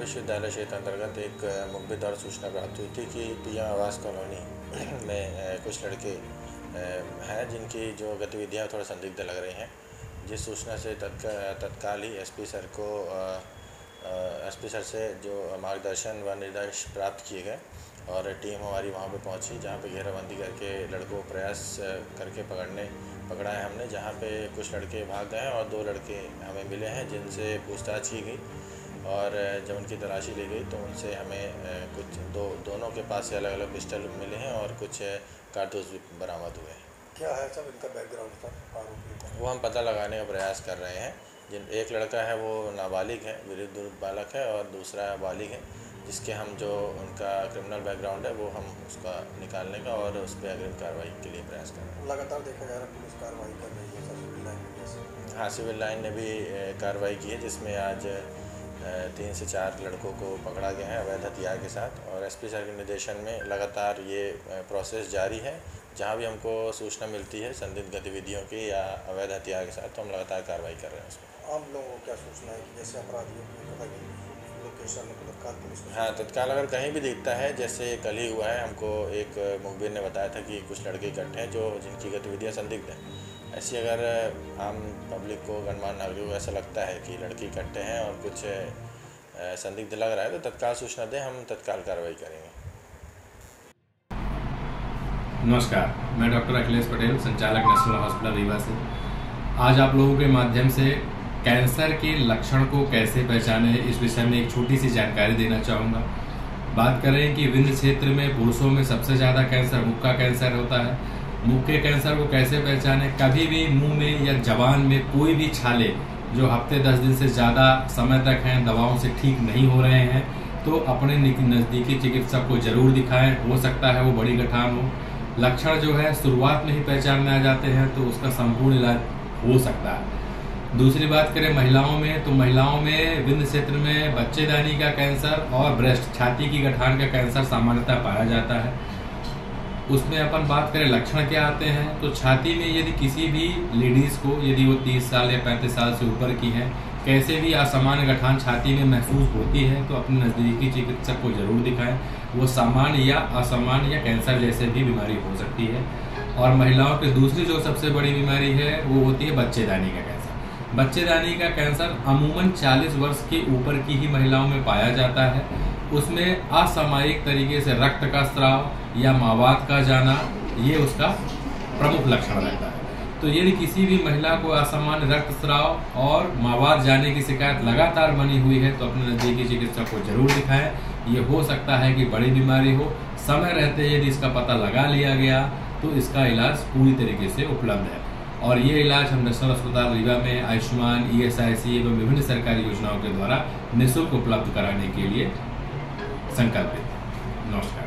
विश्वविद्यालय क्षेत्र अंतर्गत एक मुखबिर दौर सूचना प्राप्त हुई थी कि पीएम आवास कॉलोनी में कुछ लड़के हैं जिनकी जो गतिविधियां थोड़ा संदिग्ध लग रही हैं। जिस सूचना से तत्काल ही एसपी सर से जो मार्गदर्शन व निर्देश प्राप्त किए गए और टीम हमारी वहां पे पहुंची, जहां पे घेराबंदी करके लड़कों को प्रयास करके पकड़ा है हमने, जहां पे कुछ लड़के भाग गए हैं और 2 लड़के हमें मिले हैं जिनसे पूछताछ की गई और जब उनकी तलाशी ली गई तो उनसे हमें कुछ दोनों के पास से अलग अलग पिस्टल मिले हैं और कुछ कारतूस भी बरामद हुए हैं। क्या है सब इनका बैकग्राउंड था आरोपी का? वो हम पता लगाने का प्रयास कर रहे हैं। एक लड़का है वो नाबालिग है, विरुद्ध बालक है, और दूसरा बालिग है जिसके हम जो उनका क्रिमिनल बैकग्राउंड है वो हम उसका निकालने का और उस पर अग्रिम कार्रवाई के लिए प्रयास कर रहे हैं। लगातार देखा जा रहा है पुलिस कार्रवाई कर रही है सिविल लाइन में। हाँ, सिविल लाइन ने भी कार्रवाई की है जिसमें आज 3 से 4 लड़कों को पकड़ा गया है अवैध हथियार के साथ, और एसपी सर के निर्देशन में लगातार ये प्रोसेस जारी है। जहाँ भी हमको सूचना मिलती है संदिग्ध गतिविधियों की या अवैध हथियार के साथ तो हम लगातार कार्रवाई कर रहे हैं उसमें। आम लोगों को क्या सूचना है कि जैसे अपराधियों की लोकेशन में तत्काल पुलिस? हाँ, तत्काल अगर कहीं भी दिखता है, जैसे कल ही हुआ है, हमको एक मुखबिर ने बताया था कि कुछ लड़के इकट्ठे हैं जिनकी गतिविधियाँ संदिग्ध हैं। ऐसी अगर आम पब्लिक को, गणमान्य नागरिकों को ऐसा लगता है कि लड़के इकट्ठे हैं और कुछ संदिग्ध लग रहा है तो तत्काल सूचना दें, हम तत्काल कार्रवाई करेंगे। नमस्कार, मैं डॉक्टर अखिलेश पटेल, संचालक नेशनल हॉस्पिटल रीवा से। आज आप लोगों के माध्यम से कैंसर के लक्षण को कैसे पहचाने इस विषय में एक छोटी सी जानकारी देना चाहूँगा। बात करें कि विंध्य क्षेत्र में पुरुषों में सबसे ज़्यादा कैंसर मुख का कैंसर होता है। मुख के कैंसर को कैसे पहचाने? कभी भी मुंह में या जबान में कोई भी छाले जो हफ्ते 10 दिन से ज़्यादा समय तक हैं, दवाओं से ठीक नहीं हो रहे हैं, तो अपने नज़दीकी चिकित्सक को जरूर दिखाएं। हो सकता है वो बड़ी गठान हो। लक्षण जो है शुरुआत में ही पहचान में आ जाते हैं तो उसका संपूर्ण इलाज हो सकता है। दूसरी बात करें महिलाओं में, तो महिलाओं में विंध्य क्षेत्र में बच्चेदानी का कैंसर और ब्रेस्ट, छाती की गठान का कैंसर सामान्यतः पाया जाता है। उसमें अपन बात करें लक्षण क्या आते हैं, तो छाती में यदि किसी भी लेडीज को, यदि वो 30 साल या 35 साल से ऊपर की हैं, कैसे भी असामान्य गठान छाती में महसूस होती है तो अपने नज़दीकी चिकित्सक को जरूर दिखाएं। वो सामान्य या असामान्य या कैंसर जैसे भी बीमारी हो सकती है। और महिलाओं की दूसरी जो सबसे बड़ी बीमारी है वो होती है बच्चेदानी का कैंसर। बच्चेदानी का कैंसर अमूमन 40 वर्ष के ऊपर की ही महिलाओं में पाया जाता है। उसमें असामयिक तरीके से रक्त का स्राव या मावात का जाना, ये उसका प्रमुख लक्षण रहता है। तो यदि किसी भी महिला को असामान्य रक्तस्राव और मावात जाने की शिकायत लगातार बनी हुई है तो अपने नजदीकी चिकित्सक को जरूर दिखाएं। ये हो सकता है कि बड़ी बीमारी हो। समय रहते यदि इसका पता लगा लिया गया तो इसका इलाज पूरी तरीके से उपलब्ध है, और ये इलाज हम नेशनल अस्पताल रीवा में आयुष्मान, ESIC एवं विभिन्न सरकारी योजनाओं के द्वारा निःशुल्क उपलब्ध कराने के लिए संकल्पित। नमस्कार।